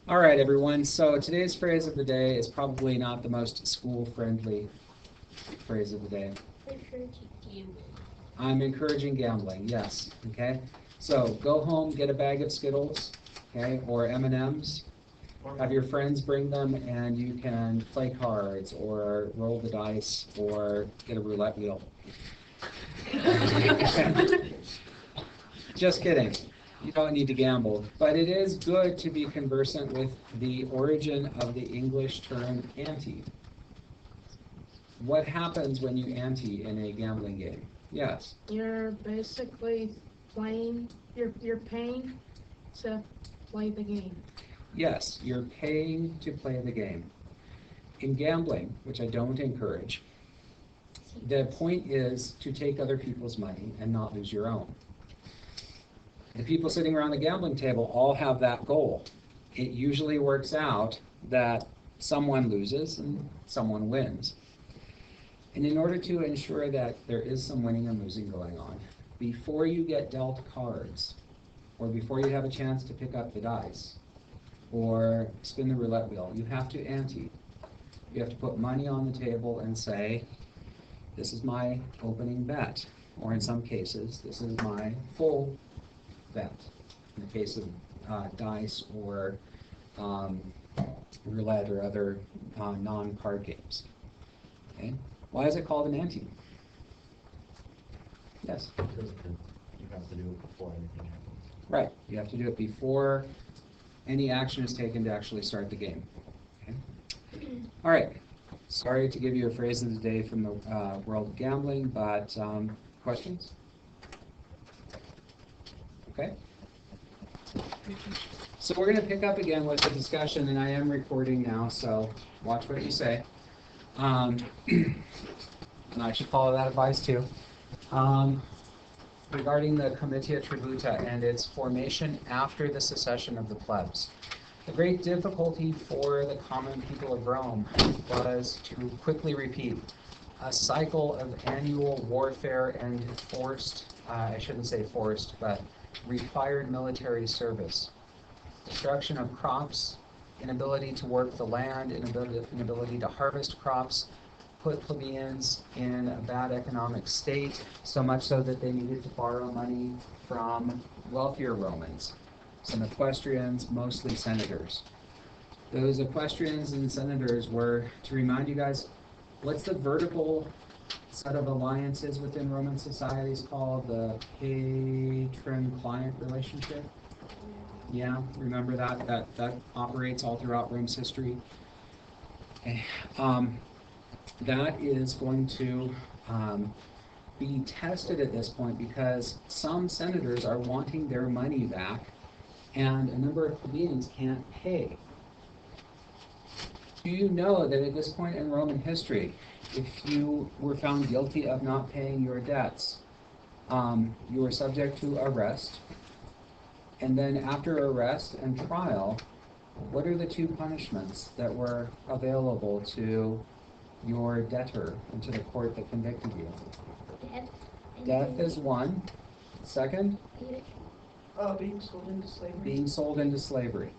All right, everyone. So today's phrase of the day is probably not the most school-friendly phrase of the day. Encouraging gambling. I'm encouraging gambling, yes. Okay. So go home, get a bag of Skittles, okay, or M&Ms. Have your friends bring them, and you can play cards, or roll the dice, or get a roulette wheel. Just kidding. You don't need to gamble. But it is good to be conversant with the origin of the English term ante. What happens when you ante in a gambling game? Yes. You're basically playing, you're paying to play the game. Yes, you're paying to play the game. In gambling, which I don't encourage, the point is to take other people's money and not lose your own. The people sitting around the gambling table all have that goal. It usually works out that someone loses and someone wins. And in order to ensure that there is some winning and losing going on, before you get dealt cards, or before you have a chance to pick up the dice, or spin the roulette wheel, you have to ante. You have to put money on the table and say, this is my opening bet. Or in some cases, this is my full bet. In the case of dice or roulette or other non-card games. Okay? Why is it called an ante? Yes? Because you have to do it before anything happens. Right. You have to do it before any action is taken to actually start the game. Okay? All right. Sorry to give you a phrase of the day from the world of gambling, but questions? Okay. So we're going to pick up again with the discussion, and I am recording now, so watch what you say. And I should follow that advice too. Regarding the Comitia Tributa and its formation after the secession of the plebs. The great difficulty for the common people of Rome was to quickly repeat a cycle of annual warfare and forced, I shouldn't say forced, but required military service. Destruction of crops, inability to work the land, inability to harvest crops, put plebeians in a bad economic state, so much so that they needed to borrow money from wealthier Romans, some equestrians, mostly senators. Those equestrians and senators were, to remind you guys, what's the vertical set of alliances within Roman societies called? The patron-client relationship? Yeah, remember that? That operates all throughout Rome's history. Okay. That is going to be tested at this point because some senators are wanting their money back and a number of plebeians can't pay. Do you know that at this point in Roman history, if you were found guilty of not paying your debts, you were subject to arrest, and then after arrest and trial, what are the two punishments that were available to your debtor and to the court that convicted you? Death. Death is one. Second? Being sold into slavery. Being sold into slavery,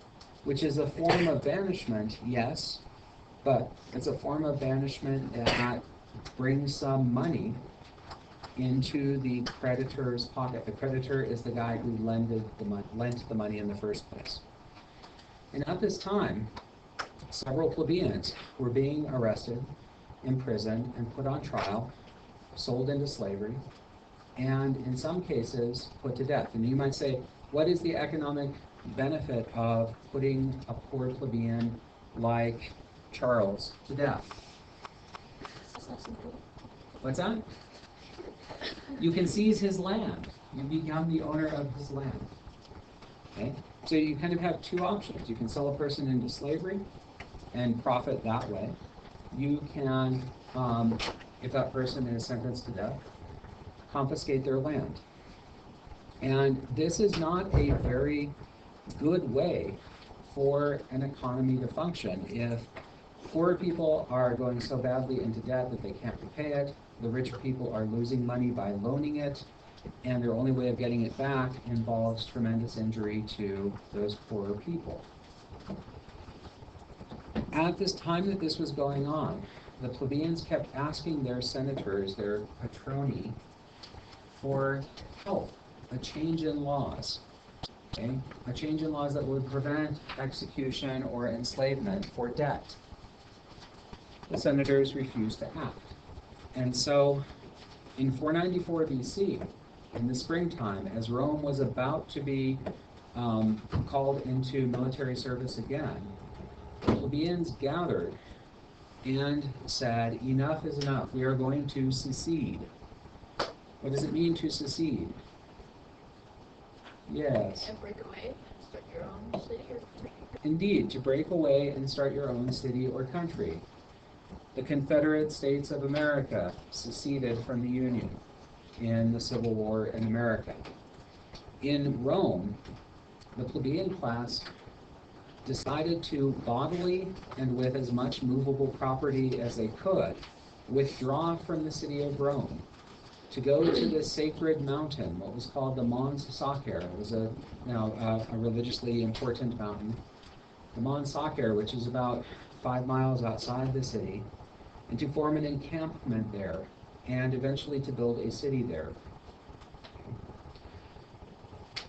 which is a form of banishment, yes, but it's a form of banishment that brings some money into the creditor's pocket. The creditor is the guy who lent the money in the first place. And at this time, several plebeians were being arrested, imprisoned, and put on trial, sold into slavery, and in some cases put to death. And you might say, what is the economic benefit of putting a poor plebeian like Charles to death? What's that? You can seize his land. You become the owner of his land. Okay? So you kind of have two options. You can sell a person into slavery and profit that way. You can, if that person is sentenced to death, confiscate their land. And this is not a very good way for an economy to function. If poor people are going so badly into debt that they can't repay it, the richer people are losing money by loaning it, and their only way of getting it back involves tremendous injury to those poorer people. At this time that this was going on, the plebeians kept asking their senators, their patroni, for help, a change in laws. Okay? A change in laws that would prevent execution or enslavement for debt. The senators refused to act. And so, in 494 BC, in the springtime, as Rome was about to be called into military service again, the plebeians gathered and said, enough is enough, we are going to secede. What does it mean to secede? Yes. And break away, start your own city or country. Indeed, to break away and start your own city or country. The Confederate States of America seceded from the Union in the Civil War in America. In Rome, the plebeian class decided to bodily and with as much movable property as they could withdraw from the city of Rome to go to the sacred mountain, what was called the Mons Sacer. It was a religiously important mountain. The Mons Sacer, which is about 5 miles outside the city, and to form an encampment there, and eventually to build a city there.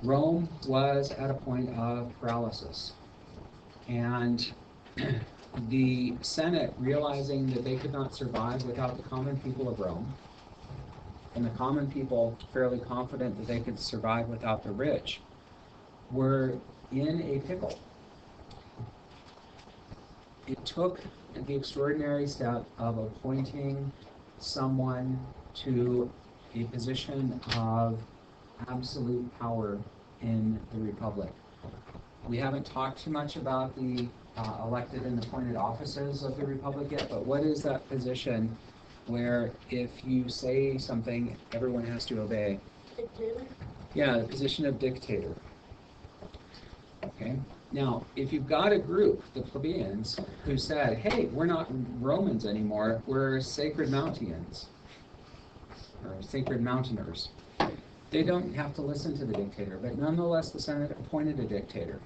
Rome was at a point of paralysis, and the Senate, realizing that they could not survive without the common people of Rome, and the common people fairly confident that they could survive without the rich, were in a pickle. It took the extraordinary step of appointing someone to a position of absolute power in the Republic. We haven't talked too much about the elected and appointed offices of the Republic yet, but what is that position where if you say something, everyone has to obey? Dictator. Yeah, the position of dictator. Okay. Now, if you've got a group, the plebeians, who said, hey, we're not Romans anymore, we're sacred Mountainians, or sacred Mountainers, they don't have to listen to the dictator, but nonetheless the Senate appointed a dictator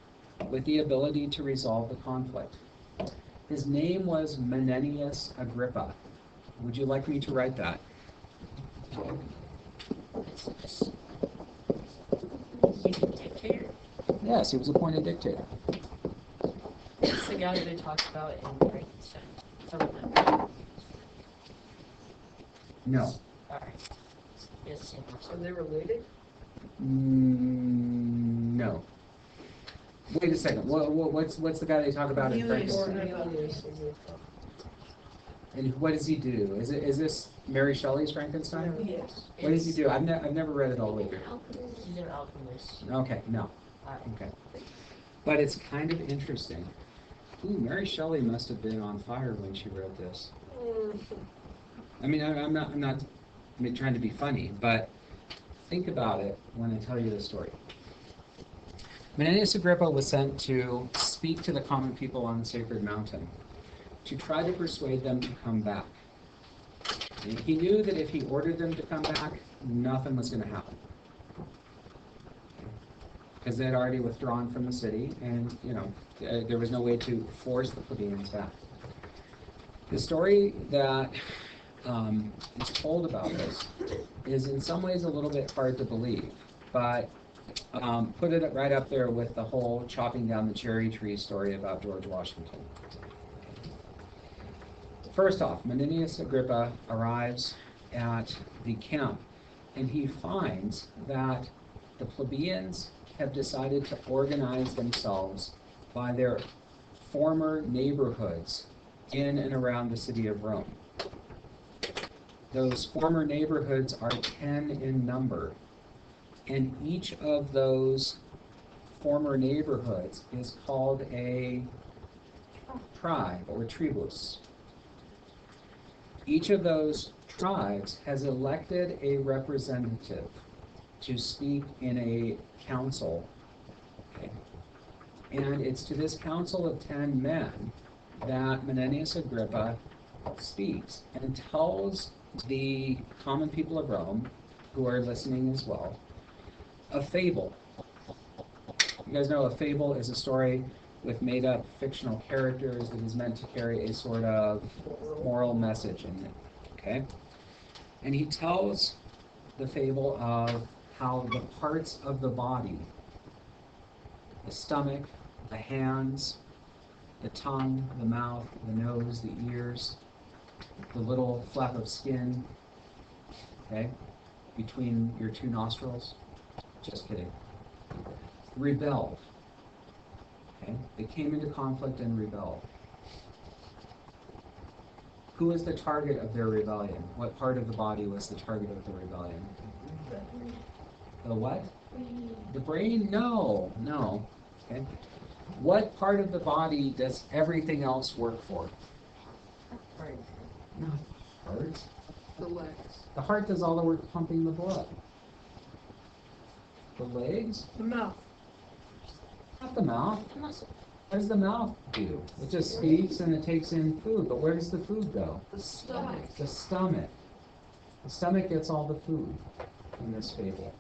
with the ability to resolve the conflict. His name was Menenius Agrippa. Would you like me to write that? Dictator. Yes, he was appointed dictator. It's the guy that they talked about in Frankenstein. Some of them. No. Alright. Yes, Are they related? No. Wait a second. What's the guy they talk about in Frankenstein? And what does he do? Is this Mary Shelley's Frankenstein? Yes. What does he do? I've never read it all the way through. He's an alchemist. Okay, no. Okay. But it's kind of interesting. Ooh, Mary Shelley must have been on fire when she wrote this. I mean, I'm not trying to be funny, but think about it when I tell you the story. Menenius Agrippa was sent to speak to the common people on the sacred mountain, to try to persuade them to come back. And he knew that if he ordered them to come back, nothing was going to happen. Because they had already withdrawn from the city, and there was no way to force the plebeians back. The story that is told about this is in some ways a little bit hard to believe, but put it right up there with the whole chopping down the cherry tree story about George Washington. First off, Menenius Agrippa arrives at the camp, and he finds that the plebeians have decided to organize themselves by their former neighborhoods in and around the city of Rome. Those former neighborhoods are 10 in number, and each of those former neighborhoods is called a tribe or tribus. Each of those tribes has elected a representative to speak in a council. Okay. And it's to this council of 10 men that Menenius Agrippa speaks and tells the common people of Rome, who are listening as well, a fable. You guys know a fable is a story with made-up fictional characters that is meant to carry a sort of moral message in it. Okay? And he tells the fable of how the parts of the body, the stomach, the hands, the tongue, the mouth, the nose, the ears, the little flap of skin, okay, between your two nostrils, just kidding, rebelled. Okay? They came into conflict and rebelled. Who was the target of their rebellion? What part of the body was the target of the rebellion? The what? The brain? No, no. Okay. What part of the body does everything else work for? No, heart. The legs. The heart does all the work pumping the blood. The legs? The mouth. Not the mouth. What does the mouth do? It just speaks and it takes in food. But where does the food go? The stomach. The stomach. The stomach gets all the food in this fable.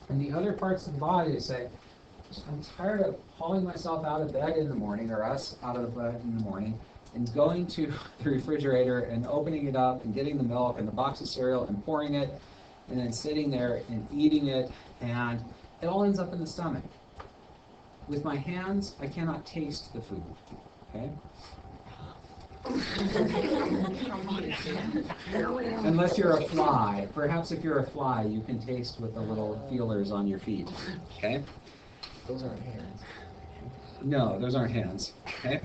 And the other parts of the body say, I'm tired of hauling myself out of bed in the morning, or us out of bed in the morning, and going to the refrigerator and opening it up and getting the milk and the box of cereal and pouring it, and then sitting there and eating it, and it all ends up in the stomach. With my hands, I cannot taste the food. Okay? Unless you're a fly. Perhaps if you're a fly, you can taste with the little feelers on your feet. Okay? Those aren't hands. No, those aren't hands. Okay?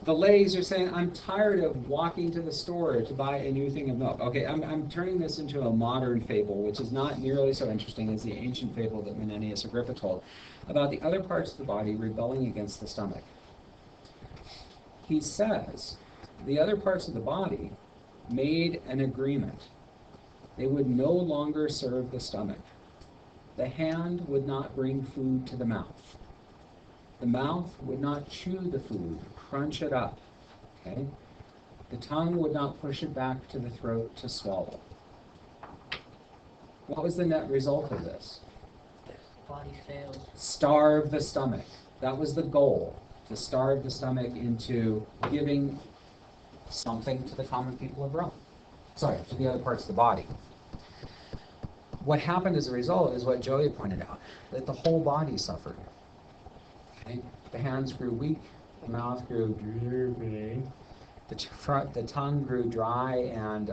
The legs are saying, I'm tired of walking to the store to buy a new thing of milk. Okay, I'm turning this into a modern fable, which is not nearly so interesting as the ancient fable that Menenius Agrippa told, about the other parts of the body rebelling against the stomach. He says the other parts of the body made an agreement. They would no longer serve the stomach. The hand would not bring food to the mouth. The mouth would not chew the food, crunch it up. Okay? The tongue would not push it back to the throat to swallow. What was the net result of this? Body failed. Starve the stomach. That was the goal, to starve the stomach into giving something to the common people of Rome. Sorry, to the other parts of the body. What happened as a result is what Joey pointed out, that the whole body suffered. Okay? The hands grew weak, the mouth grew droopy, the tongue grew dry and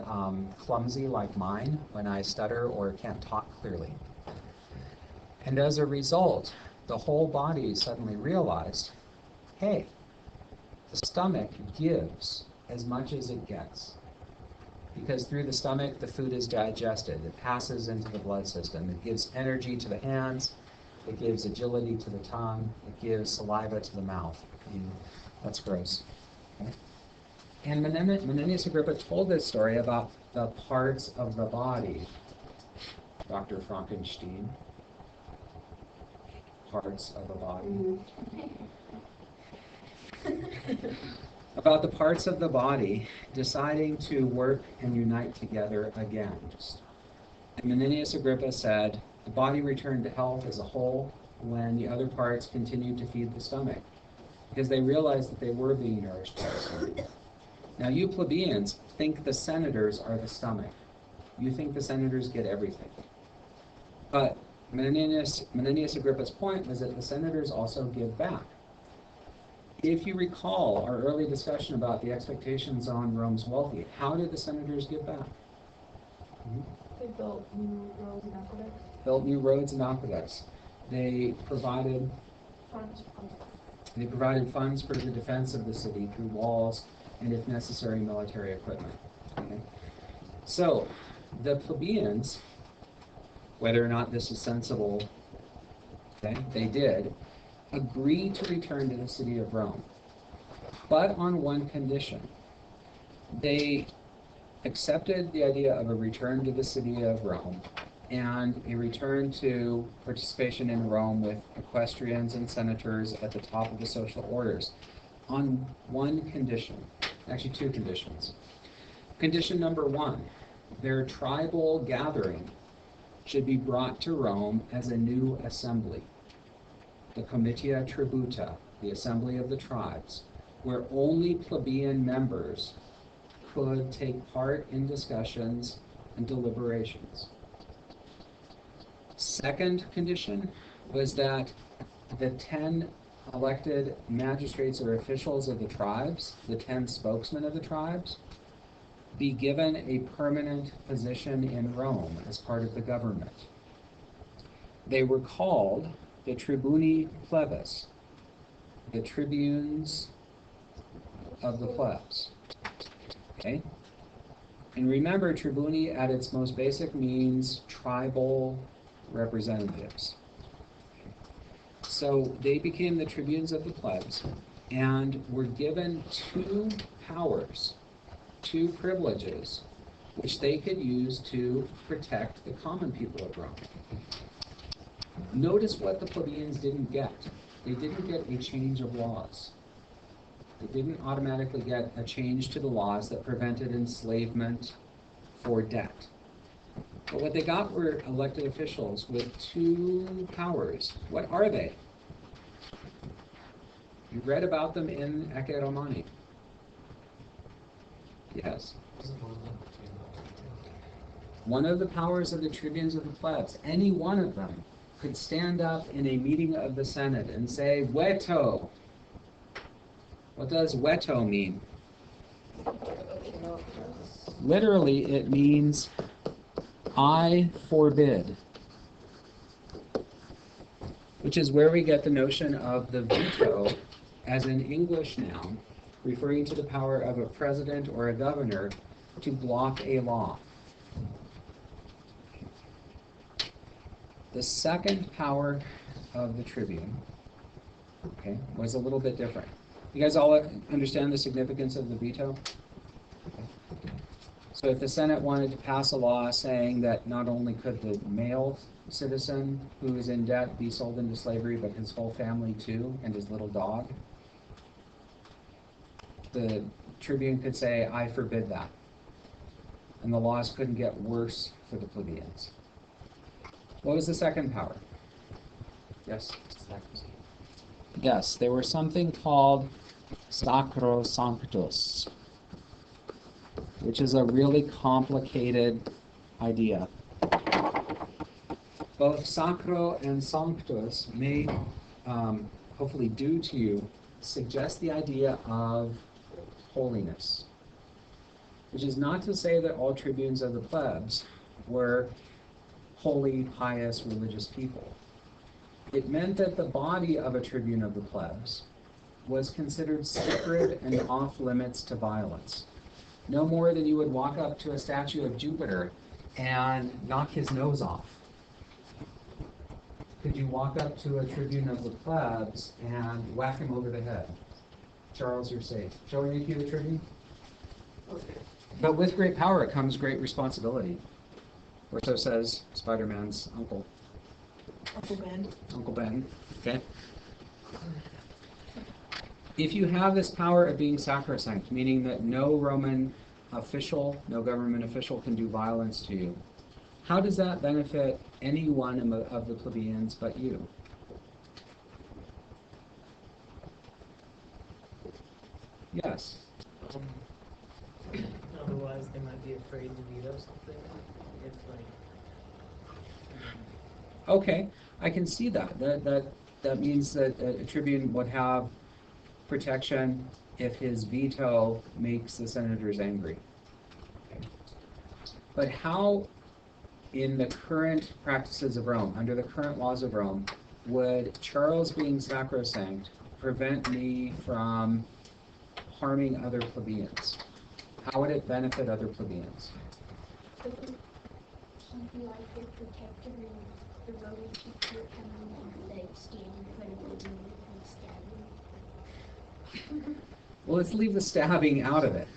clumsy like mine when I stutter or can't talk clearly. And as a result, the whole body suddenly realized, hey, the stomach gives as much as it gets. Because through the stomach, the food is digested. It passes into the blood system. It gives energy to the hands. It gives agility to the tongue. It gives saliva to the mouth. That's gross. Okay? And Menenius Agrippa told this story about the parts of the body. Dr. Frankenstein. Parts of the body. About the parts of the body deciding to work and unite together again. And Menenius Agrippa said, the body returned to health as a whole when the other parts continued to feed the stomach, because they realized that they were being nourished by the stomach. Now you plebeians think the senators are the stomach. You think the senators get everything. But Menenius Agrippa's point was that the senators also give back. If you recall our early discussion about the expectations on Rome's wealthy, how did the senators give back? They built new roads and aqueducts. Built new roads and aqueducts. They provided funds for the defense of the city through walls and, if necessary, military equipment. Okay? So the plebeians, whether or not this is sensible, okay, they did, agreed to return to the city of Rome, but on one condition. They accepted the idea of a return to the city of Rome and a return to participation in Rome with equestrians and senators at the top of the social orders on one condition, actually two conditions. Condition number one, their tribal gathering should be brought to Rome as a new assembly, the Comitia Tributa, the Assembly of the Tribes, where only plebeian members could take part in discussions and deliberations. Second condition was that the 10 elected magistrates or officials of the tribes, the 10 spokesmen of the tribes, be given a permanent position in Rome as part of the government. They were called the tribuni plebis, the tribunes of the plebs. Okay? And remember, tribuni at its most basic means tribal representatives. So they became the tribunes of the plebs and were given two powers, two privileges, which they could use to protect the common people of Rome. Notice what the plebeians didn't get. They didn't get a change of laws. They didn't automatically get a change to the laws that prevented enslavement for debt. But what they got were elected officials with two powers. What are they? You read about them in Ecce Romani. Yes. One of the powers of the tribunes of the plebs, any one of them, could stand up in a meeting of the Senate and say, veto. What does veto mean? Literally, it means, I forbid. Which is where we get the notion of the veto as an English noun, referring to the power of a president or a governor to block a law. The second power of the tribune, okay, was a little bit different. You guys all understand the significance of the veto? Okay. So if the Senate wanted to pass a law saying that not only could the male citizen who is in debt be sold into slavery, but his whole family too, and his little dog, the tribune could say, I forbid that. And the laws couldn't get worse for the plebeians. What was the second power? Yes? Yes, there was something called sacrosanctus, which is a really complicated idea. Both sacro and sanctus may, hopefully due to you, suggest the idea of holiness, which is not to say that all tribunes of the plebs were holy, pious, religious people. It meant that the body of a tribune of the plebs was considered sacred and off limits to violence. No more than you would walk up to a statue of Jupiter and knock his nose off. Could you walk up to a tribune of the plebs and whack him over the head? Charles, you're safe. Shall we make you the tribune? Okay. But with great power comes great responsibility. Or so says Spider-Man's uncle. Uncle Ben. Uncle Ben, okay? If you have this power of being sacrosanct, meaning that no Roman official, no government official can do violence to you, how does that benefit any one of the plebeians but you? Yes? Otherwise, they might be afraid to veto something. If Okay, I can see that. That means that a tribune would have protection if his veto makes the senators angry. Okay. But how, in the current practices of Rome, under the current laws of Rome, would Charles being sacrosanct prevent me from harming other plebeians? How would it benefit other plebeians? Something like your protector and the Roman people coming and like stand in front of the room and stab you. Well, let's leave the stabbing out of it.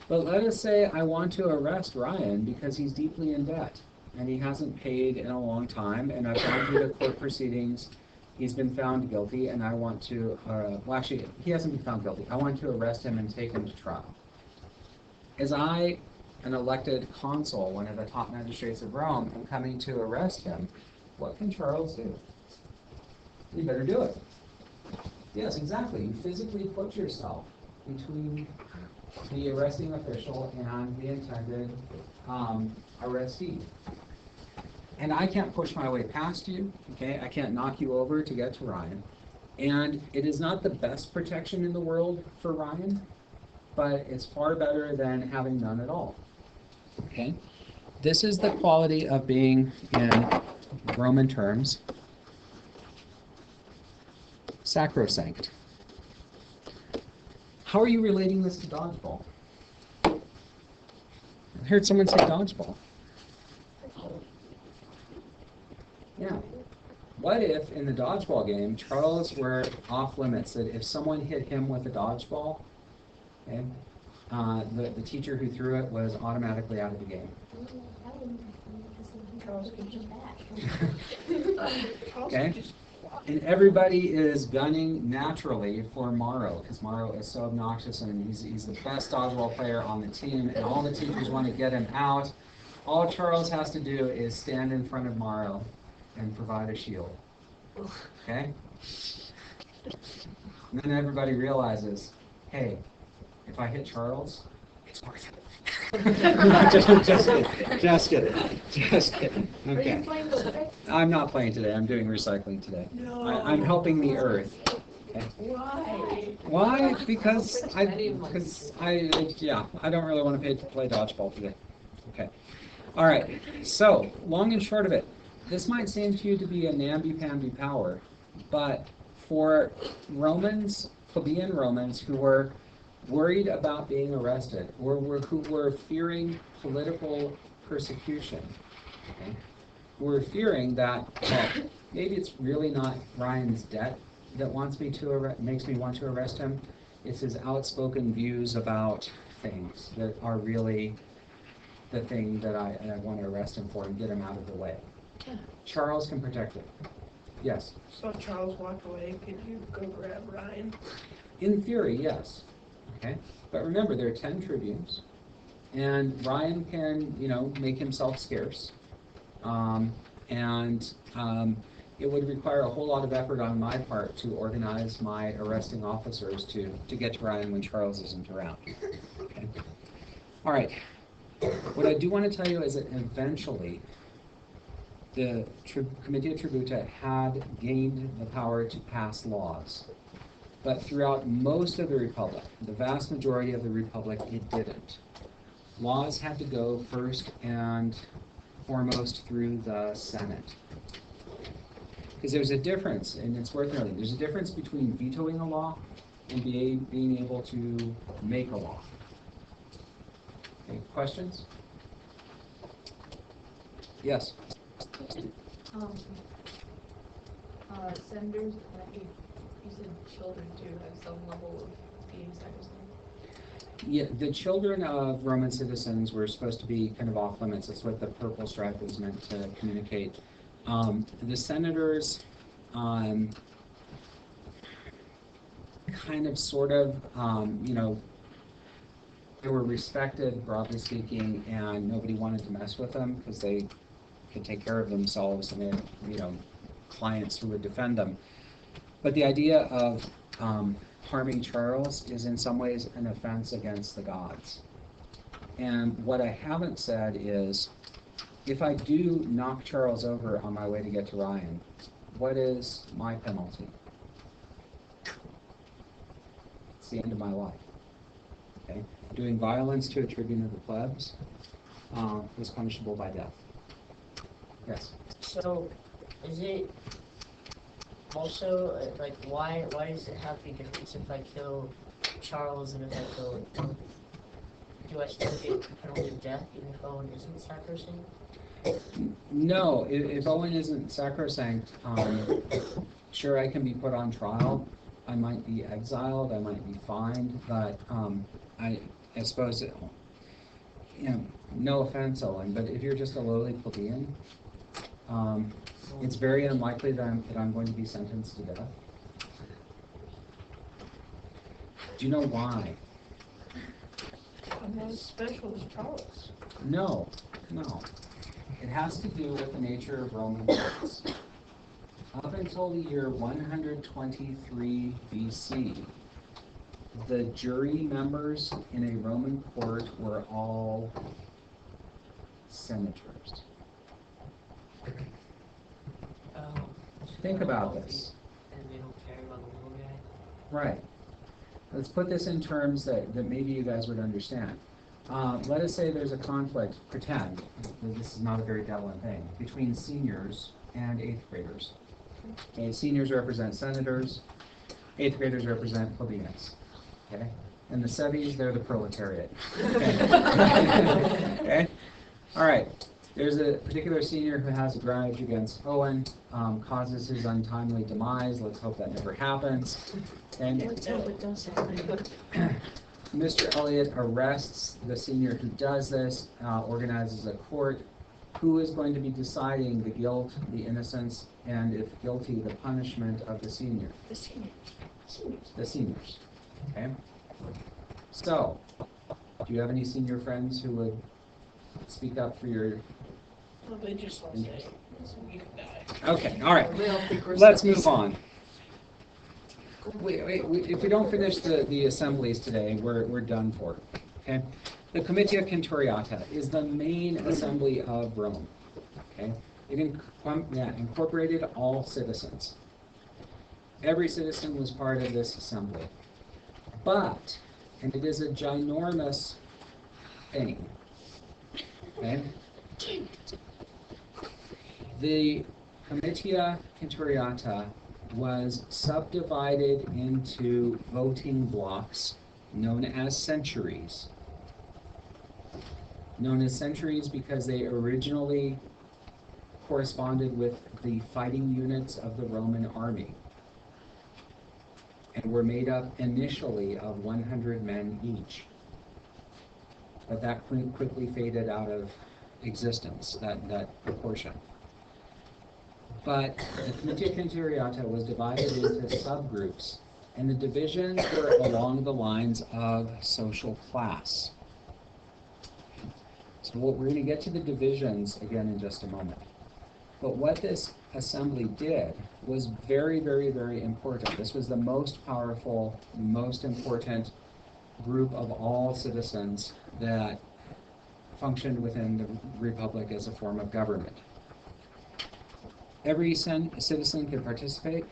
But let us say I want to arrest Ryan because he's deeply in debt and he hasn't paid in a long time, and I've gone through the court proceedings. He's been found guilty, and I want to, well, actually, he hasn't been found guilty. I want to arrest him and take him to trial. As I, an elected consul, one of the top magistrates of Rome, am coming to arrest him, what can Charles do? He better do it. Yes, exactly. You physically put yourself between the arresting official and the intended arrestee. And I can't push my way past you, okay? I can't knock you over to get to Ryan. And it is not the best protection in the world for Ryan, but it's far better than having none at all, okay? This is the quality of being, in Roman terms, sacrosanct. How are you relating this to dodgeball? I heard someone say dodgeball. Yeah. What if in the dodgeball game, Charles were off limits, that if someone hit him with a dodgeball, okay, the teacher who threw it was automatically out of the game. Charles could just back. Okay? And everybody is gunning naturally for Morrow, because Morrow is so obnoxious and he's the best dodgeball player on the team, and all the teachers want to get him out. All Charles has to do is stand in front of Morrow and provide a shield. Okay? And then everybody realizes, hey, if I hit Charles, it's worth it. Just kidding. Are Okay. you playing the I'm not playing today. I'm doing recycling today. No. I'm helping the earth. Okay. Why? Why? Because I don't really want to play dodgeball today. Okay. All right. So, long and short of it, this might seem to you to be a namby-pamby power, but for Romans, plebeian Romans who were worried about being arrested, or who were fearing political persecution, okay, who were fearing that, well, maybe it's really not Ryan's debt that makes me want to arrest him. It's his outspoken views about things that are really the thing that I want to arrest him for and get him out of the way. Charles can protect it. Yes. So Charles walked away. Could you go grab Ryan? In theory, yes. Okay. But remember, there are 10 tribunes, and Ryan can, make himself scarce. It would require a whole lot of effort on my part to organize my arresting officers to get to Ryan when Charles isn't around. Okay. All right. What I do want to tell you is that eventually the Comitia Tributa had gained the power to pass laws. But throughout most of the Republic, the vast majority of the Republic, it didn't. Laws had to go first and foremost through the Senate. Because there's a difference, and it's worth noting, there's a difference between vetoing a law and being able to make a law. Okay, questions? Yes? Senators, you said children too have some level of being sacrosanct. Yeah, the children of Roman citizens were supposed to be kind of off limits. That's what the purple stripe was meant to communicate. The senators, kind of, sort of, they were respected, broadly speaking, and nobody wanted to mess with them because they could take care of themselves, and they had, clients who would defend them. But the idea of harming Charles is in some ways an offense against the gods. And what I haven't said is, if I do knock Charles over on my way to get to Ryan, what is my penalty? It's the end of my life. Okay? Doing violence to a tribune of the plebs was punishable by death. Yes? So, is it also, why does it have to be different if I kill Charles and if I kill Owen? Do I still get the penalty of death even if Owen isn't sacrosanct? No, if Owen isn't sacrosanct, sure, I can be put on trial. I might be exiled, I might be fined, but I suppose, no offense, Owen, but if you're just a lowly plebeian, it's very unlikely that I'm going to be sentenced to death. Do you know why? I'm not as special as Charles. No. It has to do with the nature of Roman courts. up until the year 123 BC, the jury members in a Roman court were all senators. Oh. Think about this. And they don't care about the little guy? Right. Let's put this in terms that maybe you guys would understand. Let us say there's a conflict, pretend, that this is not a very prevalent thing, between seniors and 8th graders. Okay, seniors represent senators, 8th graders represent plebeians. Okay? And the sevies, they're the proletariat. Okay? Okay? All right. There's a particular senior who has a grudge against Owen, causes his untimely demise. Let's hope that never happens. And Let's hope it does happen. Mr. Elliot arrests the senior who does this, organizes a court. Who is going to be deciding the guilt, the innocence, and if guilty, the punishment of the senior? The seniors. The seniors. Okay? So, do you have any senior friends who would speak up for your... Well, they just want to say, you can die. Okay, all right. They all think we're Let's selfish. move on. If we don't finish the assemblies today, we're done for. Okay? The Comitia Centuriata is the main assembly of Rome. Okay? It incorporated all citizens. Every citizen was part of this assembly. But, and it is a ginormous thing. Okay? The Comitia Centuriata was subdivided into voting blocks known as centuries. Known as centuries because they originally corresponded with the fighting units of the Roman army and were made up initially of 100 men each. But that quickly faded out of existence, that proportion. But the Comitia Centuriata was divided into subgroups, and the divisions were along the lines of social class. So we're going to get to the divisions again in just a moment. But what this assembly did was very, very, very important. This was the most powerful, most important group of all citizens that functioned within the Republic as a form of government. Every citizen could participate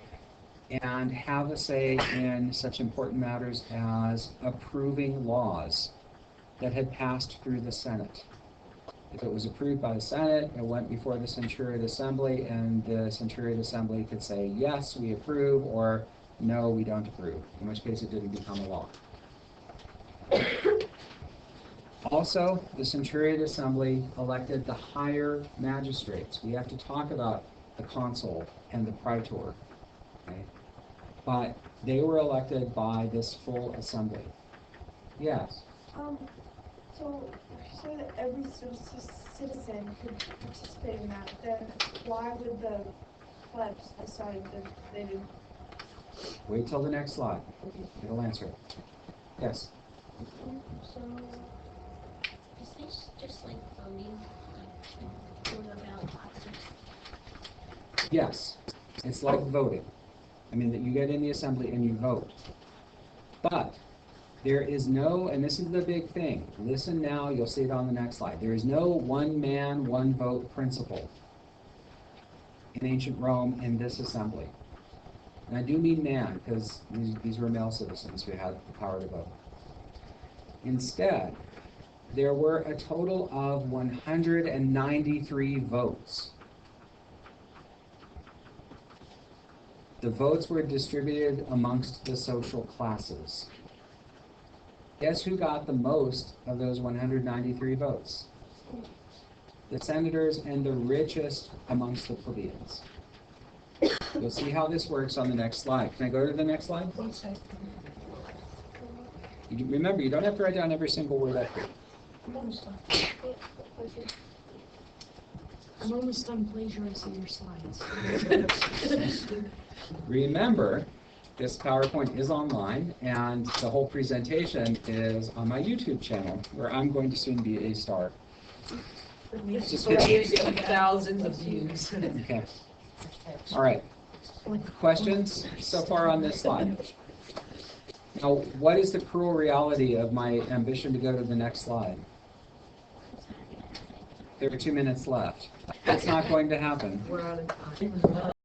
and have a say in such important matters as approving laws that had passed through the Senate. If it was approved by the Senate, it went before the Centuriate Assembly, and the Centuriate Assembly could say, yes, we approve, or no, we don't approve, in which case it didn't become a law. Also, the Centuriate Assembly elected the higher magistrates. We have to talk about the consul and the praetor, okay? But they were elected by this full assembly. Yes? So if you say that every citizen could participate in that, then why would the plebs decide that they didn't? Wait till the next slide. It'll answer it. Yes? So, is this just like voting, like, going about topics? Yes. It's like voting. I mean, that you get in the assembly and you vote. But there is no, and this is the big thing, listen now, you'll see it on the next slide. There is no one man, one vote principle in ancient Rome in this assembly. And I do mean man, because these were male citizens who had the power to vote. Instead, there were a total of 193 votes. The votes were distributed amongst the social classes. Guess who got the most of those 193 votes? The senators and the richest amongst the plebeians. You'll see how this works on the next slide. Can I go to the next slide? Remember, you don't have to write down every single word up here. I'm almost done plagiarizing your slides. Remember, this PowerPoint is online, and the whole presentation is on my YouTube channel, where I'm going to soon be a star. Just We're kidding. using thousands of views. Okay. All right. Questions so far on this slide? Now, what is the cruel reality of my ambition to go to the next slide? There are 2 minutes left. That's not going to happen. We're out of time.